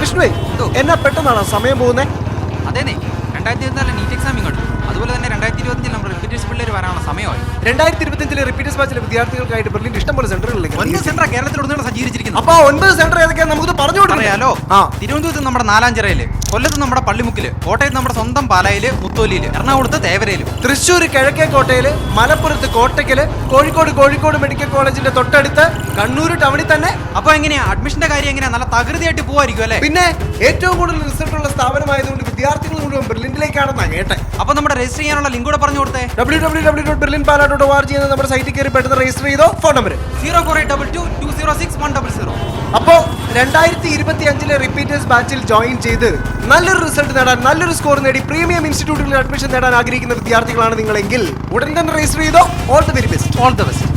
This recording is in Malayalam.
വിഷ്ണുവേ, എന്നാ പെട്ടെന്നാണോ സമയം പോകുന്നേ? അതേന്നെ, 2024 നീറ്റ് എക്സാം ഇങ്ങോട്ട്. അതുപോലെ തന്നെ 2025 നമ്മുടെ റിപ്പീറ്റേഴ്സ് പിള്ളേർ വരാനുള്ള സമയമായി. 2025 റിപ്പീറ്റേഴ്സ് ബാച്ചിലെ വിദ്യാർത്ഥികൾക്കായിട്ട് ബെർലിൻ ഇഷ്ടംപോലെ സെന്ററുകളിലേക്ക് 9 സെന്റർ കേരളത്തിലുടനീളം സജ്ജീകരിച്ചിരിക്കുന്നു. അപ്പൊ 9 സെന്റർ ഏതൊക്കെയാണ് നമുക്ക് പറഞ്ഞു പറയാലോ. തിരുവനന്തപുരത്ത് നമ്മുടെ നാലാഞ്ചിറയില്, കൊല്ലത്ത് നമ്മുടെ പള്ളിമുക്കില്, കോട്ടയത്ത് നമ്മുടെ സ്വന്തം പാലായില് മുത്തോലിയില്, എറണാകുളത്ത് തേവരയിലും, തൃശ്ശൂർ കിഴക്കേക്കോട്ടയില്, മലപ്പുറത്ത് കോട്ടയ്ക്കല്, കോഴിക്കോട് മെഡിക്കൽ കോളേജിന്റെ തൊട്ടടുത്ത്, കണ്ണൂർ ടൗണിൽ തന്നെ. അപ്പൊ എങ്ങനെയാ അഡ്മിഷന്റെ കാര്യം എങ്ങനെയാ? നല്ല തകൃതിയായിട്ട് പോവായിരിക്കും അല്ലേ? പിന്നെ ഏറ്റവും കൂടുതൽ റിസൾട്ട് ഉള്ള സ്ഥാപനമായതുകൊണ്ട് വിദ്യാർത്ഥികൾ മുഴുവൻ ബെർലിനിലേക്കാണെന്നാണ് കേട്ടെ. അപ്പൊ നമ്മുടെ രജിസ്റ്റർ ചെയ്യാനുള്ള ലിങ്ക് കൂടെ പറഞ്ഞു കൊടുത്തേ. www.berlinpala.org എന്ന നമ്മുടെ സൈറ്റിൽ കയറി പെട്ടെന്ന് രജിസ്റ്റർ ചെയ്തോ. Phone number 0482206100. അപ്പോ 2025 റിപ്പീറ്റേഴ്സ് ബാച്ചിൽ ജോയിൻ ചെയ്ത് നല്ലൊരു റിസൾട്ട് നേടാൻ, നല്ലൊരു സ്കോർ നേടി പ്രീമിയം ഇൻസ്റ്റിറ്റ്യൂട്ടിൽ അഡ്മിഷൻ നേടാൻ ആഗ്രഹിക്കുന്ന വിദ്യാർത്ഥികളാണ് നിങ്ങളെങ്കിൽ ഉടൻ തന്നെ രജിസ്റ്റർ ചെയ്തോ. All the very best. All the best.